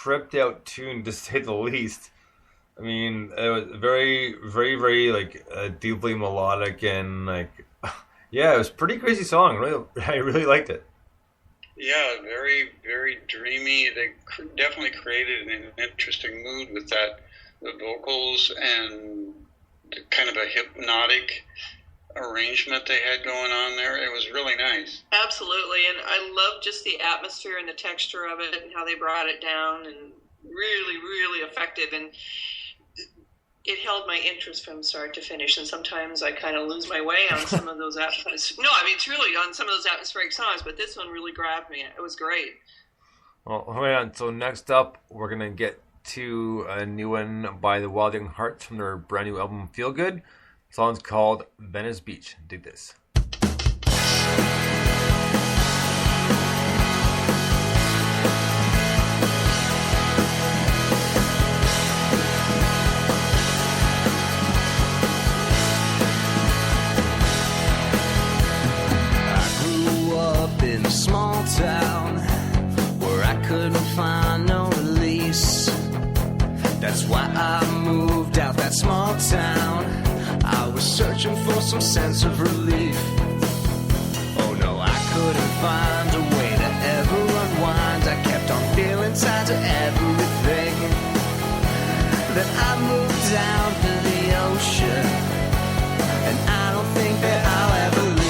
tripped out tune, to say the least. I mean, it was very, very, very like deeply melodic and like, yeah, it was a pretty crazy song. Really, I really liked it. Yeah, very, very dreamy. They definitely created an interesting mood with that, the vocals and the kind of a hypnotic arrangement they had going on there. It was really nice. Absolutely, and I love just the atmosphere and the texture of it and how they brought it down, and really, really effective. And it held my interest from start to finish, and sometimes I kind of lose my way on some of those it's really on some of those atmospheric songs, but this one really grabbed me. It was great. Well, hold on. So next up, we're going to get to a new one by the Wild Young Hearts from their brand new album, Feel Good. The song's called Venice Beach. Dig this. Small town where I couldn't find no release. That's why I moved out that small town. I was searching for some sense of relief. Oh no, I couldn't find a way to ever unwind. I kept on feeling tied to everything. Then I moved down to the ocean, and I don't think that I'll ever leave.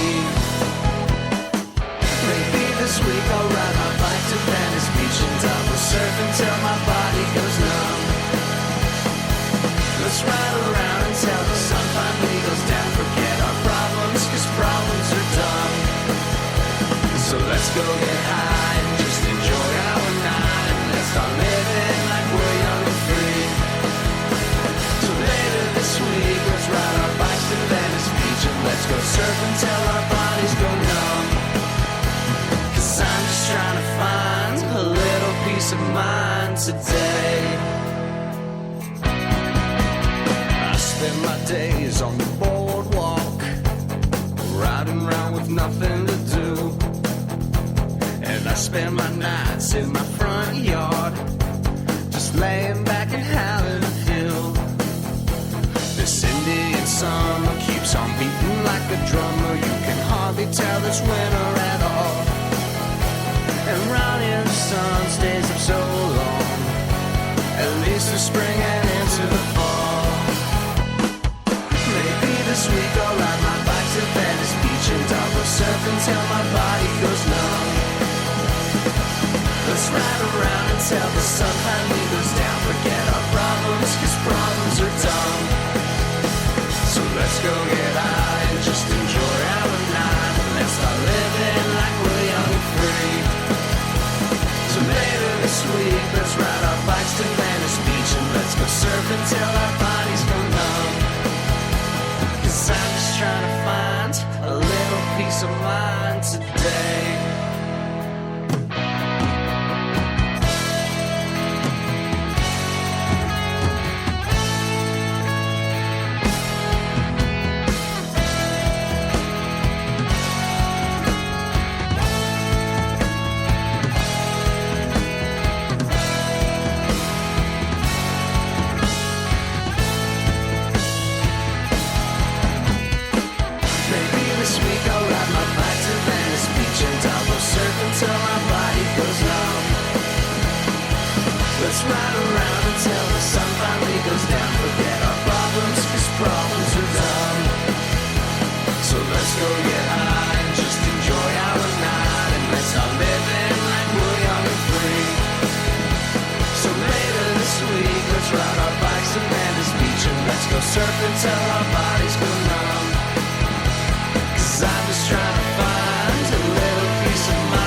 This week I'll ride my bike to Venice Beach and double surf until my body goes numb. Let's ride around until the sun finally goes down. Forget our problems, cause problems are dumb. So let's go get high and just enjoy our night. And let's start living like we're young and free. So later this week, let's ride our bikes to Venice Beach and let's go surf until our bodies go numb. I'm just trying to find a little peace of mind today. I spend my days on the boardwalk, riding around with nothing to do. And I spend my nights in my front yard, just laying back and having a feel. This Indian summer keeps on beating like a drummer. You can hardly tell it's winter at all. And round here the sun stays up so long, at least the spring and into the fall. Maybe this week I'll ride my bike to Venice Beach and I'll go surf until my body goes numb. Let's ride around until the sun finally goes down. Forget our problems, cause problems are dumb. So let's go get high and just enjoy our night. Let's start living like we're young and free. So later this week, let's ride our bikes to Venice Beach and let's go surf until our bodies go numb. Cause I'm just trying to find a little peace of mind today. Until my body goes numb. Let's ride around until the sun finally goes down. Forget our problems, cause problems are dumb. So let's go get high and just enjoy our night. And let's start living like we're young and free. So later this week, let's ride our bikes to Venice Beach and let's go surf until our bodies go numb. Cause I'm just trying to find a little peace of mind.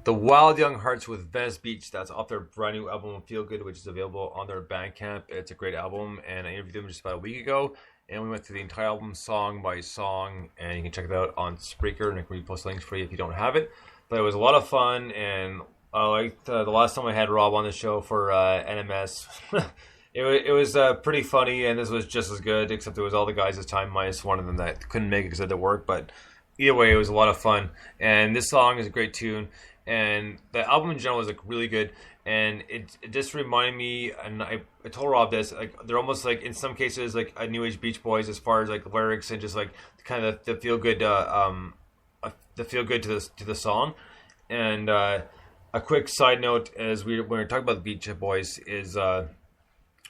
The Wild Young Hearts with Venice Beach. That's off their brand new album Feel Good, which is available on their Bandcamp. It's a great album, and I interviewed them just about a week ago, and we went through the entire album song by song, and you can check it out on Spreaker, and I can repost links for you if you don't have it. But it was a lot of fun, and I liked the last time I had Rob on the show for NMS. it was pretty funny, and this was just as good, except it was all the guys this time, minus one of them that couldn't make it because they had to work. But either way, it was a lot of fun. And this song is a great tune, and the album in general is like really good. And it just reminded me, and I told Rob this, like they're almost like in some cases like a New Age Beach Boys as far as like lyrics and just like kind of the feel good, the feel good to the song. And a quick side note, as when we're talking about the Beach Boys, is we're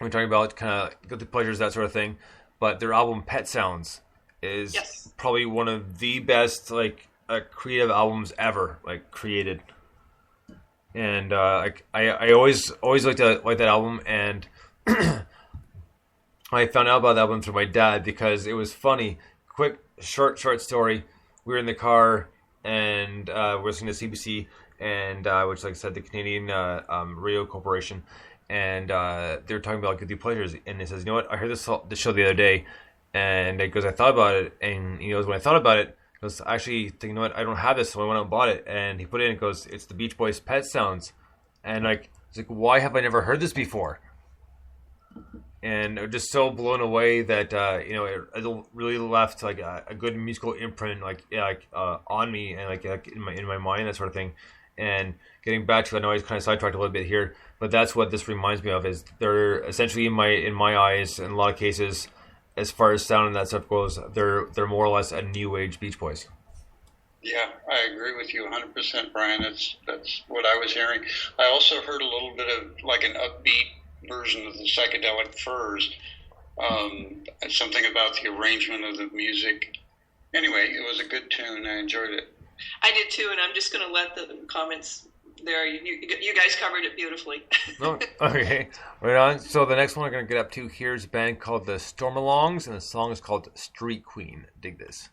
talking about kind of guilty pleasures, that sort of thing. But their album Pet Sounds is probably one of the best like creative albums ever like created. And I always liked that album, and I found out about that one through my dad because it was funny. Quick, short story. We were in the car and we're listening to CBC, and which, like I said, the Canadian Radio Corporation, and they were talking about guilty pleasures. And he says, "You know what? I heard this show the other day," and it goes, "I thought about it," and he goes, "When I thought about it." Goes, actually, you know what? I don't have this, so I went out and bought it. And he put it in and goes, it's the Beach Boys' Pet Sounds. And like, it's like, why have I never heard this before? And I'm just so blown away that it really left like a good musical imprint on me and like in my mind, that sort of thing. And getting back to, I know I kind of sidetracked a little bit here, but that's what this reminds me of. Is they're essentially in my eyes, in a lot of cases, as far as sound and that stuff goes, they're more or less a New Age Beach Boys. Yeah, I agree with you 100%, Brian. That's what I was hearing. I also heard a little bit of like an upbeat version of the Psychedelic Furs. Something about the arrangement of the music. Anyway, it was a good tune. I enjoyed it. I did too, and I'm just going to let the comments there. You guys covered it beautifully. Oh, okay, right on. So the next one we're going to get up to here is a band called the Stormalongs, and the song is called Street Queen. Dig this.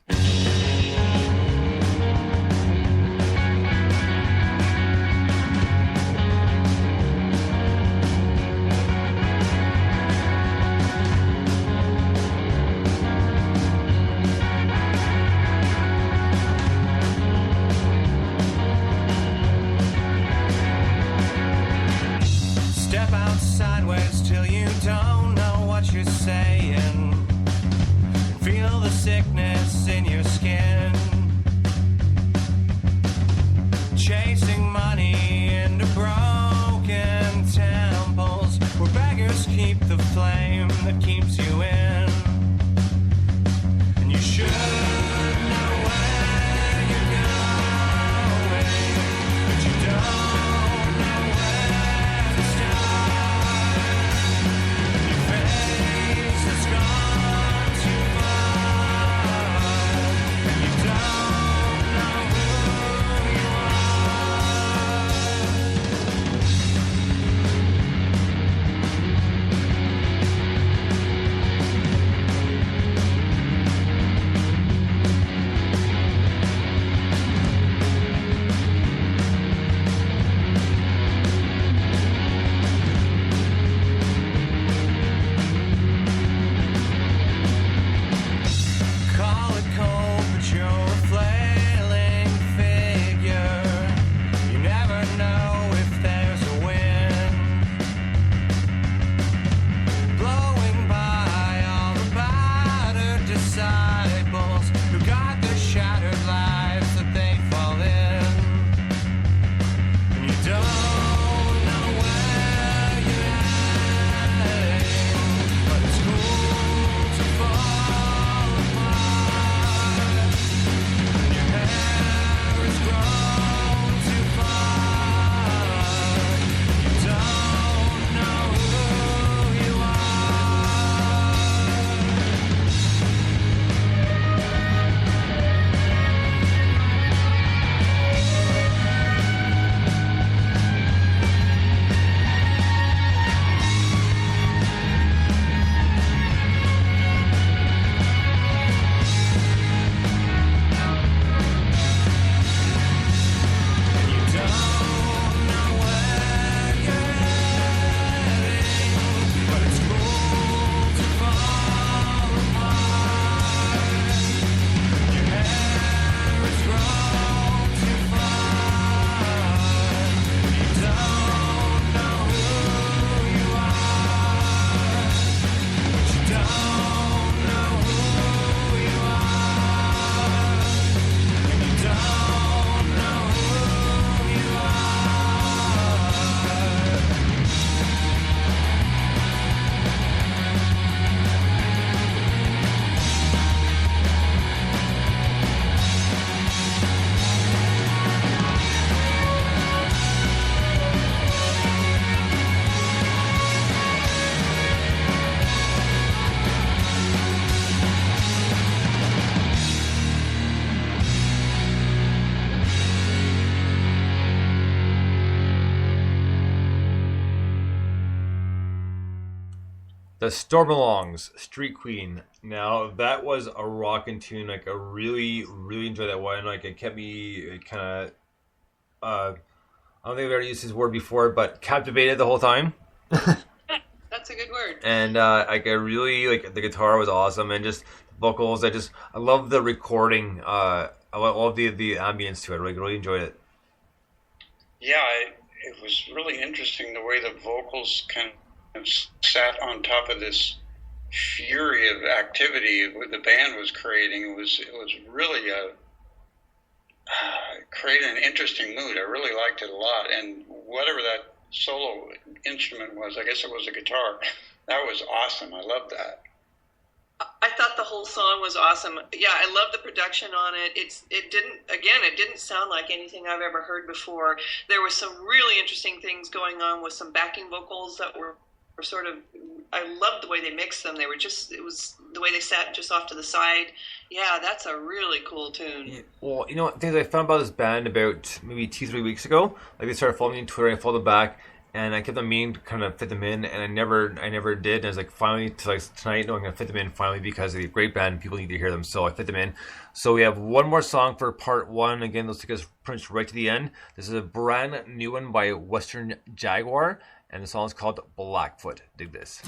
Feel the sickness in your skin. The Stormalongs, Street Queen. Now that was a rockin' tune. Like I really, really enjoyed that one. Like it kept me kind of. I don't think I've ever used this word before, but captivated the whole time. That's a good word. And like I really like the guitar was awesome, and just the vocals. I love the recording. I love the ambience to it. I really enjoyed it. Yeah, it was really interesting the way the vocals kind of sat on top of this fury of activity the band was creating. It was really created an interesting mood. I really liked it a lot, and whatever that solo instrument was, I guess it was a guitar. That was awesome. I loved that. I thought the whole song was awesome. Yeah, I love the production on it. It didn't sound like anything I've ever heard before. There was some really interesting things going on with some backing vocals that were sort of, I loved the way they mixed them. It was the way they sat just off to the side. Yeah, that's a really cool tune. Yeah, well, you know, things I found about this band about maybe 2-3 weeks ago. Like they started following me on Twitter, I followed them back, and I kept them meaning to kind of fit them in, and I never did. And I was like, finally, tonight, no, I'm going to fit them in finally because they're a great band. People need to hear them, so I fit them in. So we have one more song for part one. Again, let's take us pretty much right to the end. This is a brand new one by Western Jaguar, and the song is called Blackfoot. Dig this.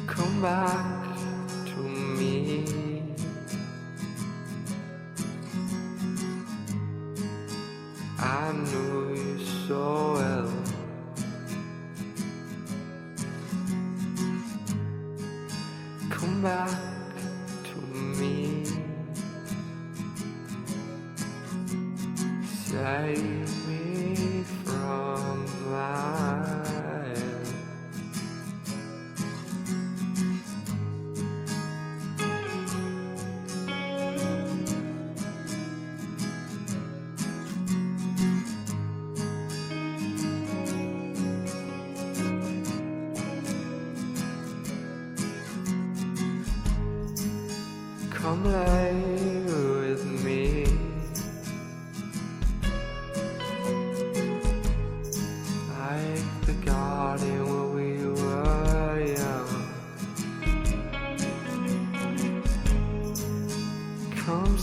Come back to me. I knew you so well. Come back to me. Save me from my come lay with me. Like the garden when we were young. Come